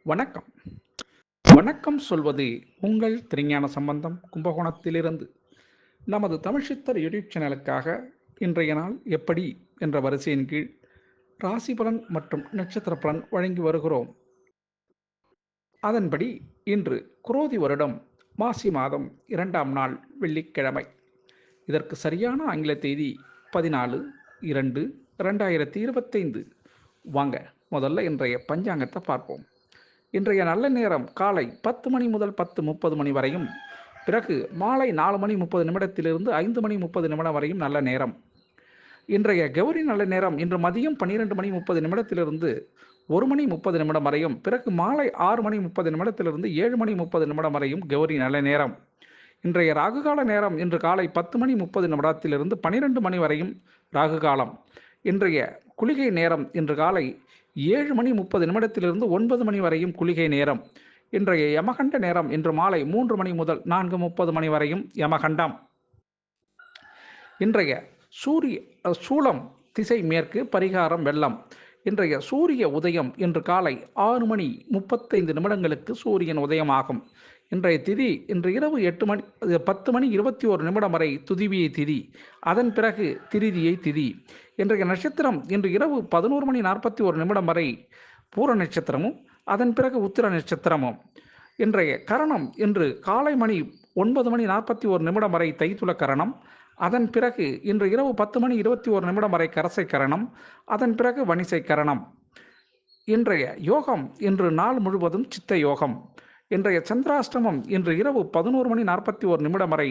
வணக்கம். வணக்கம் சொல்வது உங்கள் திருஞான சம்பந்தம் கும்பகோணத்திலிருந்து. நமது தமிழ் சித்தர் யூடியூப் சேனலுக்காக இன்றைய நாள் எப்படி என்ற வரிசையின் கீழ் ராசி பலன் மற்றும் நட்சத்திர பலன் வழங்கி வருகிறோம். அதன்படி இன்று குரோதி வருடம் மாசி மாதம் 2ஆம் நாள் வெள்ளிக்கிழமை. இதற்கு சரியான ஆங்கில தேதி 14/2/2025. வாங்க முதல்ல இன்றைய பஞ்சாங்கத்தை பார்ப்போம். இன்றைய நல்ல நேரம் காலை 10 மணி முதல் 10:30 மணி வரையும், பிறகு மாலை 4:30 5:30 வரையும் நல்ல நேரம். இன்றைய கௌரி நல்ல நேரம் இன்று மதியம் 12:30 1:30 வரையும், பிறகு மாலை 6:30 7:30 வரையும் கௌரி நல்ல நேரம். இன்றைய ராகுகால நேரம் இன்று காலை 10:30 12 மணி வரையும் ராகுகாலம். இன்றைய குளிகை நேரம் இன்று காலை 7:30 9 மணி வரையும் குளிகை நேரம். இன்றைய யமகண்ட நேரம் இன்று மாலை 3 மணி முதல் 4:30 வரையும் யமகண்டம். இன்றைய சூலம் திசை மேற்கு, பரிகாரம் வெள்ளம். இன்றைய சூரிய உதயம் இன்று காலை 6:35 சூரியன் உதயமாகும். இன்றைய திதி இன்று இரவு 10:21 வரை துதிவியை திதி, அதன் பிறகு திரிதியை திதி. இன்றைய நட்சத்திரம் இன்று இரவு 11:41 வரை பூர நட்சத்திரமும், அதன் பிறகு உத்திர நட்சத்திரமும். இன்றைய கரணம் இன்று காலை மணி 9:41 வரை தைத்துள கரணம், அதன் பிறகு இன்று இரவு 10:21 வரை கரசை கரணம், அதன் பிறகு வணிசை கரணம். இன்றைய யோகம் இன்று நாள் முழுவதும் சித்த யோகம். இன்றைய சந்திராஷ்டமம் இன்று இரவு 11:41 வரை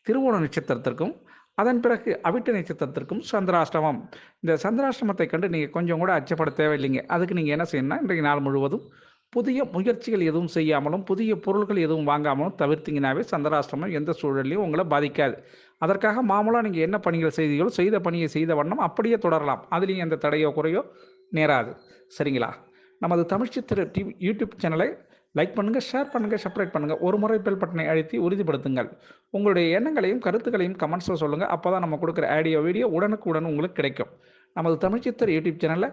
திருவோண நட்சத்திரத்திற்கும், அதன் பிறகு அவிட்ட நட்சத்திரத்திற்கும் சந்திராஷ்டமம். இந்த சந்திராஷ்டமத்தை கண்டு நீங்கள் கொஞ்சம் கூட அச்சப்பட தேவையில்லைங்க. அதுக்கு நீங்கள் என்ன செய்யணும்னா, இன்றைய நாள் முழுவதும் புதிய முயற்சிகள் எதுவும் செய்யாமலும் புதிய பொருட்கள் எதுவும் வாங்காமலும் தவிர்த்திங்கனாவே சந்திராஷ்டமம் எந்த சூழலையும் உங்களை பாதிக்காது. அதற்காக மாமூலாக நீங்கள் என்ன பணிகள் செய்தீங்களோ செய்த பணியை செய்த வண்ணம் அப்படியே தொடரலாம். அதுலேயும் எந்த தடையோ குறையோ நேராது. சரிங்களா? நமது தமிழ் சித்திர யூடியூப் சேனலை லைக் பண்ணுங்கள், ஷேர் பண்ணுங்கள், சப்ஸ்கிரைப் பண்ணுங்கள். ஒரு முறை பெல் பட்டனை அழுத்தி உறுதிப்படுத்துங்கள். உங்களுடைய எண்ணங்களையும் கருத்துக்களையும் கமெண்ட்ஸில் சொல்லுங்கள். அப்போ தான் நம்ம கொடுக்குற வீடியோ உடனுக்குடன் உங்களுக்கு கிடைக்கும். நமது தமிழ் சித்தர் யூடியூப் சேனலை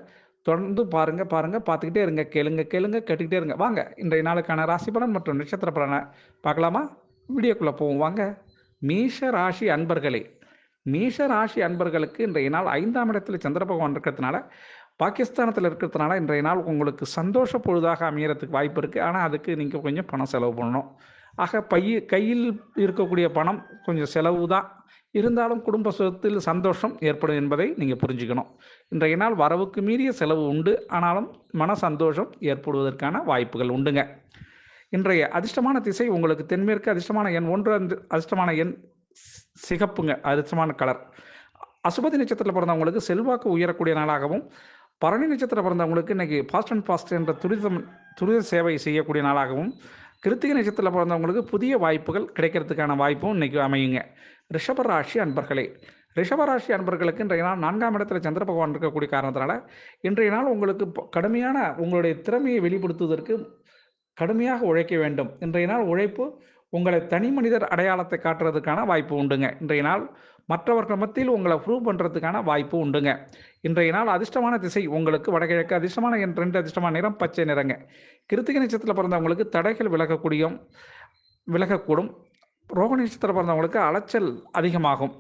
தொடர்ந்து பாருங்கள், பார்த்துக்கிட்டே இருங்க, கேட்டுக்கிட்டே இருங்க. வாங்க இன்றைய நாளுக்கான ராசி பலன் மற்றும் நட்சத்திர பலனை பார்க்கலாமா? வீடியோக்குள்ளே போவோம் வாங்க. மேஷ ராசி அன்பர்களே, மேஷ ராசி அன்பர்களுக்கு இன்றைய நாள் 5ஆம் இடத்துல சந்திர பகவான் இருக்கிறதுனால, பாகிஸ்தானத்தில் இருக்கிறதுனால இன்றைய நாள் உங்களுக்கு சந்தோஷ பொழுதாக அமையறதுக்கு வாய்ப்பு இருக்குது. ஆனால் அதுக்கு நீங்கள் கொஞ்சம் பணம் செலவு பண்ணணும். ஆக கையில் இருக்கக்கூடிய பணம் கொஞ்சம் செலவு தான் இருந்தாலும் குடும்ப சொத்தில் சந்தோஷம் ஏற்படும் என்பதை நீங்கள் புரிஞ்சுக்கணும். இன்றைய நாள் வரவுக்கு மீறிய செலவு உண்டு, ஆனாலும் மன சந்தோஷம் ஏற்படுவதற்கான வாய்ப்புகள் உண்டுங்க. இன்றைய அதிர்ஷ்டமான திசை உங்களுக்கு தென்மேற்கு, அதிர்ஷ்டமான எண் 1, அதிர்ஷ்டமான எண் சிகப்புங்க, அதிர்ஷ்டமான கலர். அசுபதி நட்சத்திரத்தில் பிறந்தவங்களுக்கு செல்வாக்கு உயரக்கூடிய நாளாகவும், பரணி நட்சத்திரம் பிறந்தவங்களுக்கு இன்றைக்கி ஃபாஸ்ட் அண்ட் ஃபாஸ்ட் என்ற துரித சேவை செய்யக்கூடிய நாளாகவும், கிருத்திகை நட்சத்திரத்தில் பிறந்தவங்களுக்கு புதிய வாய்ப்புகள் கிடைக்கிறதுக்கான வாய்ப்பும் இன்றைக்கி அமையுங்க. ரிஷபராசி அன்பர்களே, ரிஷபராசி அன்பர்களுக்கு இன்றைய நாள் 4ஆம் இடத்துல சந்திர பகவான் இருக்கக்கூடிய காரணத்தினால இன்றைய நாள் உங்களுக்கு கடுமையான உங்களுடைய திறமையை வெளிப்படுத்துவதற்கு கடுமையாக உழைக்க வேண்டும். இன்றைய நாள் உழைப்பு உங்களை தனி மனிதர் அடையாளத்தை காட்டுறதுக்கான வாய்ப்பு உண்டுங்க. இன்றைய நாள் மற்றவர்கள் மத்தியில் உங்களை ப்ரூவ் பண்ணுறதுக்கான வாய்ப்பு உண்டுங்க. இன்றைய நாள் அதிர்ஷ்டமான திசை உங்களுக்கு வடகிழக்கு, அதிர்ஷ்டமான எண் 2, அதிர்ஷ்டமான நிறம் பச்சை நிறங்க. கிருத்திகை நட்சத்திரத்தில் பிறந்தவங்களுக்கு தடைகள் விலகக்கூடும். ரோக நட்சத்திரம் பிறந்தவங்களுக்கு அலைச்சல் அதிகமாகும்.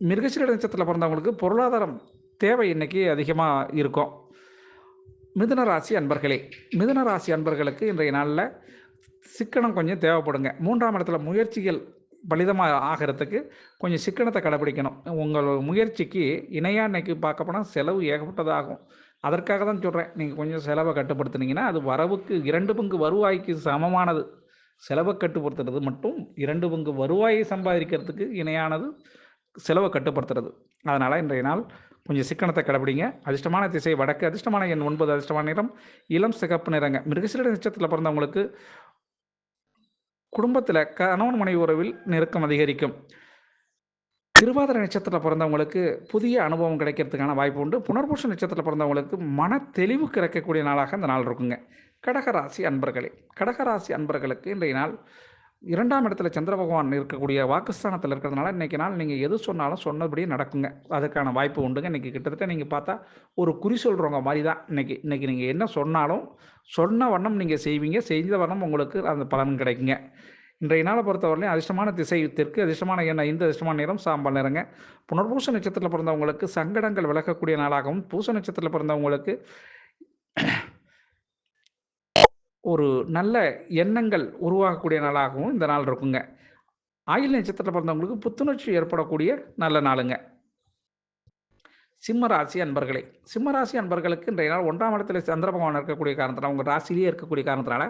மிருகசீர நட்சத்திரத்தில் பிறந்தவங்களுக்கு பொருளாதாரம் தேவை இன்னைக்கு அதிகமாக இருக்கும். மிதுன ராசி அன்பர்களே, மிதுன ராசி அன்பர்களுக்கு இன்றைய நாளில் சிக்கனம் கொஞ்சம் தேவைப்படுங்க. 3ஆம் இடத்துல முயற்சிகள் பலிதமாக ஆகிறதுக்கு கொஞ்சம் சிக்கனத்தை கடைப்பிடிக்கணும். உங்கள் முயற்சிக்கு இணையாக இன்றைக்கி பார்க்க போனால் செலவு ஏகப்பட்டதாகும். அதற்காக தான் சொல்கிறேன், நீங்கள் கொஞ்சம் செலவை கட்டுப்படுத்துனீங்கன்னா அது வரவுக்கு 2 பங்கு வருவாய்க்கு சமமானது. செலவை கட்டுப்படுத்துறது மட்டும் 2 பங்கு வருவாயை சம்பாதிக்கிறதுக்கு இணையானது செலவை கட்டுப்படுத்துறது. அதனால் இன்றைய நாள் கொஞ்சம் சிக்கனத்தை கடைப்பிடிங்க. அதிர்ஷ்டமான திசை வடக்கு, அதிர்ஷ்டமான எண் 9, அதிர்ஷ்டமான நிறம் இளம் சிகப்பு நிறங்க. மிருகசீர நட்சத்திரத்தில் பிறந்தவங்களுக்கு குடும்பத்தில் கணவன் மனைவி உறவில் நெருக்கம் அதிகரிக்கும். திருவாதிரை நட்சத்திரத்தில் பிறந்தவங்களுக்கு புதிய அனுபவம் கிடைக்கிறதுக்கான வாய்ப்பு உண்டு. புனர்பூச நட்சத்திரத்தில் பிறந்தவங்களுக்கு மன தெளிவு கிடைக்கக்கூடிய நாளாக இந்த நாள் இருக்குங்க. கடகராசி அன்பர்களே, கடகராசி அன்பர்களுக்கு இன்றைய நாள் 2ஆம் இடத்துல சந்திர பகவான் இருக்கக்கூடிய வாக்குஸ்தானத்தில் இருக்கிறதுனால இன்றைக்கி நாள் நீங்கள் எது சொன்னாலும் சொன்னபடியே நடக்குங்க. அதுக்கான வாய்ப்பு உண்டுங்க. இன்றைக்கி கிட்டத்தட்ட நீங்கள் பார்த்தா ஒரு குறி சொல்கிறவங்க மாதிரி தான் இன்றைக்கி நீங்கள் என்ன சொன்னாலும் சொன்ன வண்ணம் நீங்கள் செய்வீங்க. செய்த வண்ணம் உங்களுக்கு அந்த பலன் கிடைக்குங்க. இன்றைய நாளை பொறுத்தவரையிலும் அதிர்ஷ்டமான திசை தெற்கு, அதிர்ஷ்டமான எண் 5, அதிர்ஷ்டமான நிறம் சாம்பல் நிறங்க. புனர்பூச நட்சத்திரத்தில் பிறந்தவங்களுக்கு சங்கடங்கள் விலகக்கூடிய நாளாகவும், பூச நட்சத்திரத்தில் பிறந்தவங்களுக்கு ஒரு நல்ல எண்ணங்கள் உருவாகக்கூடிய நாளாகவும் இந்த நாள் இருக்குங்க. ஆயில்ய நட்சத்திரத்தில் பிறந்தவங்களுக்கு புத்துணர்ச்சி ஏற்படக்கூடிய நல்ல நாளுங்க. சிம்ம ராசி அன்பர்களே, சிம்ம ராசி அன்பர்களுக்கு இன்றைய நாள் 1ஆம் இடத்துல சந்திர பகவான் இருக்கக்கூடிய காரணத்தினால, உங்கள் ராசியிலேயே இருக்கக்கூடிய காரணத்தினால,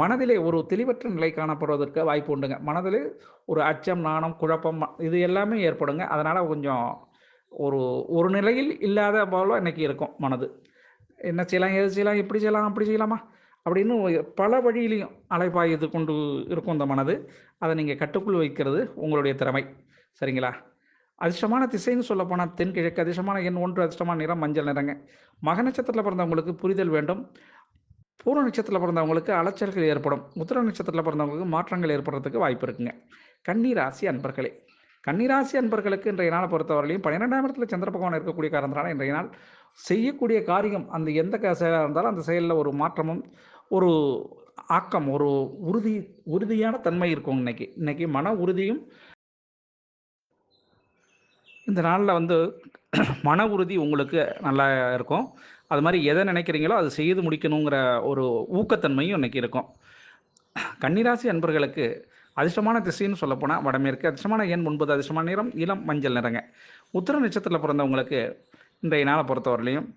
மனதிலே ஒரு தெளிவற்ற நிலை காணப்படுவதற்கு வாய்ப்பு உண்டுங்க. மனதிலே ஒரு அச்சம், நாணம், குழப்பம் இது எல்லாமே ஏற்படுங்க. அதனால் கொஞ்சம் ஒரு ஒரு நிலையில் இல்லாத போல இன்னைக்கு இருக்கும் மனது. என்ன செய்யலாம், எது செய்யலாம், இப்படி செய்யலாம், அப்படி செய்யலாமா அப்படின்னு பல வழியிலையும் அலைபாயுது கொண்டு இருக்கும் இந்த மனது. அதை நீங்கள் கட்டுக்குள் வைக்கிறது உங்களுடைய திறமை. சரிங்களா? அதிர்ஷ்டமான திசைன்னு சொல்லப்போனால் தென்கிழக்கு, அதிர்ஷ்டமான எண் 1, அதிர்ஷ்டமான நிறம் மஞ்சள் நிறங்க. மக நட்சத்திரத்தில் பிறந்தவங்களுக்கு புரிதல் வேண்டும். பூர்வ நட்சத்திரத்தில் பிறந்தவங்களுக்கு அலைச்சல்கள் ஏற்படும். உத்திர நட்சத்திரத்தில் பிறந்தவங்களுக்கு மாற்றங்கள் ஏற்படுறதுக்கு வாய்ப்பு இருக்குங்க. கன்னி ராசி அன்பர்களே, கன்னிராசி அன்பர்களுக்கு இன்றைய நாளை பொறுத்தவரையிலையும் 12ஆம் இடத்துல சந்திர பகவான் இருக்கக்கூடிய காரணத்தினால இன்றைய நாள் செய்யக்கூடிய காரியம் அந்த எந்த செயலாக இருந்தாலும் அந்த செயலில் ஒரு மாற்றமும் ஒரு ஆக்கம் ஒரு உறுதியான தன்மை இருக்கும். இன்னைக்கு மன உறுதியும் இந்த நாளில் மன உறுதி உங்களுக்கு நல்லா இருக்கும். அது மாதிரி எதை நினைக்கிறீங்களோ அதை செய்து முடிக்கணுங்கிற ஒரு ஊக்கத்தன்மையும் இன்றைக்கி இருக்கும். கன்னிராசி அன்பர்களுக்கு அதிர்ஷ்டமான திசைன்னு சொல்லப்போனால் வடமேற்கு, அதிர்ஷ்டமான எண் 9, அதிர்ஷ்டமான நிறம் இளம் மஞ்சள் நிறங்க. உத்திர நட்சத்திரத்தில் பிறந்தவங்களுக்கு இன்றைய நாளை பொறுத்தவரையிலையும்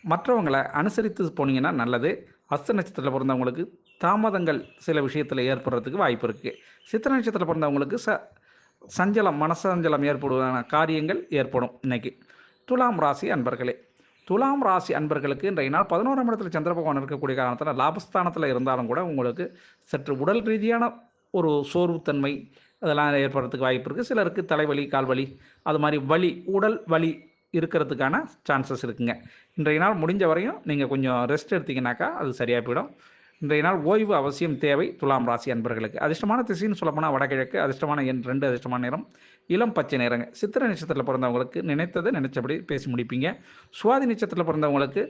மற்றவங்களை அனுசரித்து போனீங்கன்னா நல்லது. அஸ்த நட்சத்திரத்தில் பிறந்தவங்களுக்கு தாமதங்கள் சில விஷயத்தில் ஏற்படுறதுக்கு வாய்ப்பு இருக்குது. சித்திர நட்சத்திரத்தில் பிறந்தவங்களுக்கு சஞ்சலம் மனசஞ்சலம் ஏற்படுவதான காரியங்கள் ஏற்படும். இன்னைக்கு துலாம் ராசி அன்பர்களே, துலாம் ராசி அன்பர்களுக்கு இன்றைய நாள் 11ஆம் இடத்துல சந்திர பகவான் இருக்கக்கூடிய காரணத்தில் லாபஸ்தானத்தில் இருந்தாலும் கூட உங்களுக்கு சற்று உடல் ரீதியான ஒரு சோர்வுத்தன்மை அதெல்லாம் ஏற்படுறதுக்கு வாய்ப்பு இருக்குது. சிலருக்கு தலைவலி, கால்வலி, அது மாதிரி உடல் வலி இருக்கிறதுக்கான சான்சஸ் இருக்குங்க. இன்றைய நாள் முடிஞ்ச வரையும் நீங்கள் கொஞ்சம் ரெஸ்ட் எடுத்தீங்கன்னாக்கா அது சரியாக போயிடும். இன்றைய நாள் ஓய்வு அவசியம் தேவை துலாம் ராசி அன்பர்களுக்கு. அதிர்ஷ்டமான திசைன்னு சொல்லப்போனால் வடகிழக்கு, அதிர்ஷ்டமான எண் 2, அதிர்ஷ்டமான நிறம் இளம் பச்சை நிறங்க. சித்திரை நட்சத்திரத்தில் பிறந்தவங்களுக்கு நினைத்ததை நினைச்சபடி பேசி முடிப்பீங்க. சுவாதி நட்சத்திரத்தில் பிறந்தவங்களுக்கு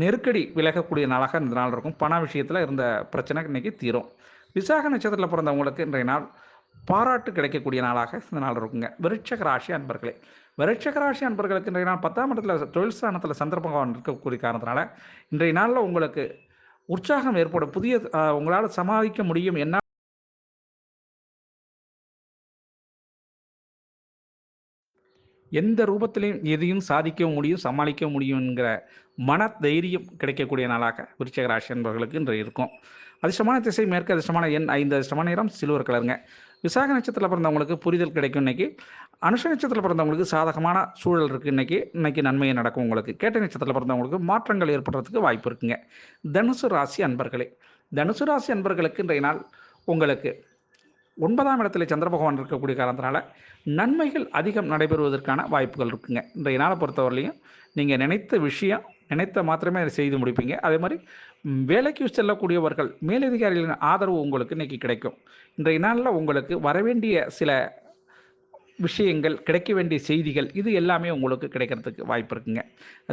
நெருக்கடி விலகக்கூடிய நாளாக இந்த நாள் இருக்கும். பண விஷயத்தில் இருந்த பிரச்சனை இன்றைக்கி தீரும். விசாக நட்சத்திரத்தில் பிறந்தவங்களுக்கு இன்றைய நாள் பாராட்டு கிடைக்கக்கூடிய நாளாக இந்த நாள் இருக்குங்க. விருட்சக ராசி அன்பர்களே, விருட்சக ராசி அன்பர்களுக்கு இன்றைய நாள் 10ஆம் இடத்துல தொழில் ஸ்தானத்தில் சந்திர பகவான் இருக்கக்கூடிய காரணத்தினால இன்றைய நாளில் உங்களுக்கு உற்சாகம் ஏற்படும். புதிய உங்களால் சமாளிக்க முடியும், என்ன எந்த ரூபத்திலையும் எதையும் சாதிக்கவும் முடியும், சமாளிக்க முடியுங்கிற மன தைரியம் கிடைக்கக்கூடிய நாளாக விருச்சிக ராசி என்பவர்களுக்கு இன்று இருக்கும். அதிர்ஷ்டமான திசை மேற்கு, அதிர்ஷ்டமான எண் 5, அதிர்ஷ்டமான நிறம் சில்வர் கலருங்க. விசாக நட்சத்திரத்தில் பிறந்தவங்களுக்கு புரிதல் கிடைக்கும். இன்னைக்கு அனுஷ நட்சத்திரத்தில் பிறந்தவங்களுக்கு சாதகமான சூழல் இருக்குது. இன்னைக்கு நன்மையை நடக்கும். உங்களுக்கு கேட்ட நட்சத்திரத்தில் பிறந்தவங்களுக்கு மாற்றங்கள் ஏற்படுறதுக்கு வாய்ப்பு இருக்குங்க. தனுசு ராசி அன்பர்களே, தனுசு ராசி அன்பர்களுக்கு இன்றைய நாள் உங்களுக்கு 9ஆம் இடத்துல சந்திர பகவான் இருக்கக்கூடிய காரணத்தினால நன்மைகள் அதிகம் நடைபெறுவதற்கான வாய்ப்புகள் இருக்குங்க. இன்றைய நாளை பொறுத்தவரையிலையும் நீங்கள் நினைத்த விஷயம் நினைத்த மாத்திரமே அதை செய்து முடிப்பீங்க. அதே மாதிரி வேலைக்கு செல்லக்கூடியவர்கள் மேலதிகாரிகளின் ஆதரவு உங்களுக்கு இன்றைக்கி கிடைக்கும். இன்றைய நாளில் உங்களுக்கு வரவேண்டிய சில விஷயங்கள், கிடைக்க வேண்டிய செய்திகள், இது எல்லாமே உங்களுக்கு கிடைக்கிறதுக்கு வாய்ப்பு இருக்குங்க.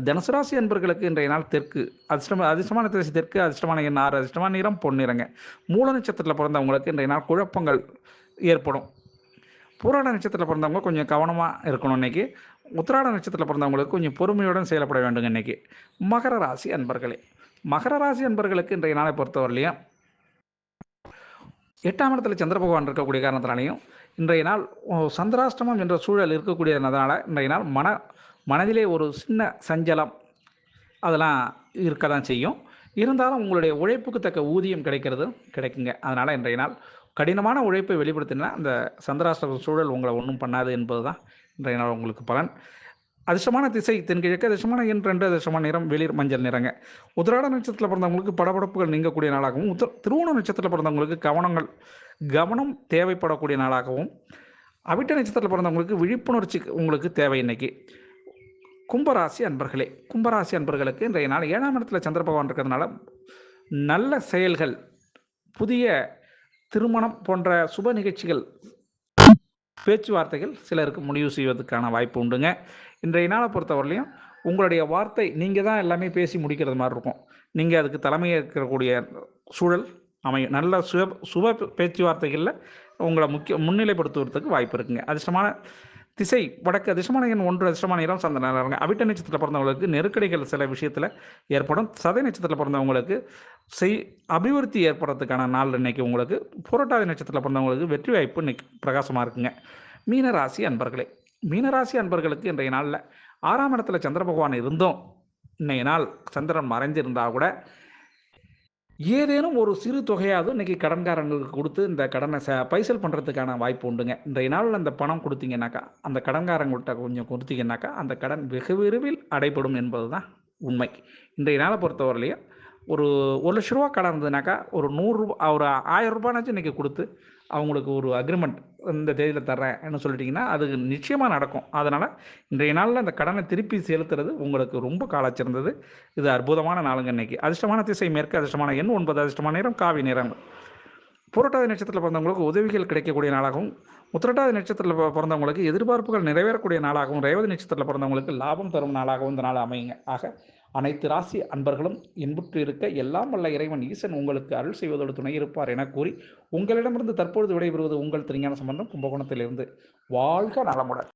தனுசு ராசி அன்பர்களுக்கு இன்றைய நாள் தெற்கு, அதிர்ஷ்டமான திசை தெற்கு, அதிர்ஷ்டமான எண் 6, அதிர்ஷ்டமான நிறம் பொன்னிறங்க. மூல நட்சத்திரத்தில் பிறந்தவங்களுக்கு இன்றைய நாள் குழப்பங்கள் ஏற்படும். பூராட நட்சத்திரத்தில் பிறந்தவங்க கொஞ்சம் கவனமாக இருக்கணும். இன்றைக்கி உத்திராட நட்சத்திரத்தில் பிறந்தவங்களுக்கு கொஞ்சம் பொறுமையுடன் செயல்பட வேண்டுங்க. இன்றைக்கி மகர ராசி அன்பர்களே, மகர ராசி அன்பர்களுக்கு இன்றைய நாளை பொறுத்தவரையிலையும் 8ஆம் இடத்துல சந்திர பகவான் இருக்கக்கூடிய காரணத்தினாலையும் இன்றைய நாள் சந்திராஷ்டமம் என்ற சூழல் இருக்கக்கூடியதுனால இன்றைய நாள் மனதிலே ஒரு சின்ன சஞ்சலம் அதெல்லாம் இருக்க தான் செய்யும். இருந்தாலும் உங்களுடைய உழைப்புக்கு தக்க ஊதியம் கிடைக்குங்க. அதனால் இன்றைய நாள் கடினமான உழைப்பை வெளிப்படுத்தினா அந்த சந்திராஷ்டம சூழல் உங்களை ஒன்றும் பண்ணாது என்பது தான் இன்றைய நாள் உங்களுக்கு பலன். அதிர்ஷ்டமான திசை தென்கிழக்கு, அதிர்ஷ்டமான எண் 2, அதிர்ஷ்டமான நிறம் வெளிர் மஞ்சள் நிறங்க. உத்திராட நட்சத்திரத்தில் பிறந்தவங்களுக்கு படபடப்புகள் நீங்கக்கூடிய நாளாகவும், திருவோண நட்சத்திரத்தில் பிறந்தவங்களுக்கு கவனம் தேவைப்படக்கூடிய நாளாகவும், அவிட்ட நட்சத்திரத்தில் பிறந்தவங்களுக்கு விழிப்புணர்ச்சி உங்களுக்கு தேவை. இன்னைக்கு கும்பராசி அன்பர்களே, கும்பராசி அன்பர்களுக்கு இன்றைய நாள் 7ஆம் இடத்துல சந்திர பகவான் இருக்கிறதுனால நல்ல செயல்கள், புதிய திருமணம் போன்ற சுப நிகழ்ச்சிகள், பேச்சுவார்த்தைகள் சிலருக்கு முடிவு செய்வதற்கான வாய்ப்பு உண்டுங்க. இன்றைய நாளை பொறுத்தவரையிலையும் உங்களுடைய வார்த்தை நீங்கள் தான் எல்லாமே பேசி முடிக்கிறது மாதிரி இருக்கும். நீங்கள் அதுக்கு தலைமை ஏற்கக்கூடிய சூழல் அமையும். நல்ல சுப பேச்சுவார்த்தைகளில் உங்களை முன்னிலைப்படுத்துவதற்கு வாய்ப்பு இருக்குங்க. அதிர்ஷ்டமான திசை வடக்கு, அதிர்ஷ்டமான எண் 1, அதிர்ஷ்டமான நிறம் சார்ந்த நிறங்க. அவிட்ட நட்சத்திரத்தில் பிறந்தவங்களுக்கு நெருக்கடிகள் சில விஷயத்தில் ஏற்படும். சதய நட்சத்திரத்தில் பிறந்தவங்களுக்கு அபிவிருத்தி ஏற்படுறதுக்கான நாள் இன்னைக்கு உங்களுக்கு. புரட்டாதி நட்சத்திரத்தில் பிறந்தவங்களுக்கு வெற்றி வாய்ப்பு இன்னைக்கு பிரகாசமாக இருக்குங்க. மீனராசி அன்பர்களே, மீனராசி அன்பர்களுக்கு இன்றைய நாளில் 6ஆம் இடத்துல சந்திர பகவான் இருந்தோம், இன்றைய நாள் சந்திரன் மறைஞ்சிருந்தால் கூட ஏதேனும் ஒரு சிறு தொகையாவது இன்றைக்கி கடன்காரங்களுக்கு கொடுத்து இந்த கடனை பைசல் பண்ணுறதுக்கான வாய்ப்பு உண்டுங்க. இன்றைய நாளில் அந்த பணம் கொடுத்தீங்கன்னாக்கா, அந்த கடன்காரங்கள்கிட்ட கொஞ்சம் கொடுத்தீங்கன்னாக்கா அந்த கடன் வெகு விரைவில் அடைபடும் என்பது தான் உண்மை. இன்றைய நாளை பொறுத்தவரையிலையும் ஒரு ₹1,00,000 கடன் இருந்ததுனாக்கா ஒரு ₹100 ஒரு ₹1000 இன்றைக்கி கொடுத்து அவங்களுக்கு ஒரு அக்ரிமெண்ட் இந்த தேதியில் தர்றேன்னு சொல்லிட்டிங்கன்னா அது நிச்சயமாக நடக்கும். அதனால் இன்றைய நாளில் அந்த கடனை திருப்பி செலுத்துறது உங்களுக்கு ரொம்ப காலச்சிறந்தது. இது அற்புதமான நாளுங்க இன்றைக்கி. அதிர்ஷ்டமான திசை மேற்கு, அதிர்ஷ்டமான எண் 9, அதிர்ஷ்டமான நிறம் காவி நிறம். புரட்டாதி நட்சத்திரத்தில் பிறந்தவங்களுக்கு உதவிகள் கிடைக்கக்கூடிய நாளாகவும், உத்திரட்டாதி நட்சத்திரத்தில் பிறந்தவங்களுக்கு எதிர்பார்ப்புகள் நிறைவேறக்கூடிய நாளாகவும், ரேவதி நட்சத்திரத்தில் பிறந்தவங்களுக்கு லாபம் தரும் நாளாகவும் இந்த நாள் அமையுங்க. ஆக அனைத்து ராசி அன்பர்களும் இன்புற்று இருக்க எல்லாம் வல்ல இறைவன் ஈசன் உங்களுக்கு அருள் செய்வதோடு துணை இருப்பார் என கூறி உங்களிடமிருந்து தற்பொழுது விடைபெறுவது உங்கள் திருஞான சம்பந்தம், கும்பகோணத்திலிருந்து. வாழ்க நலமுடன்.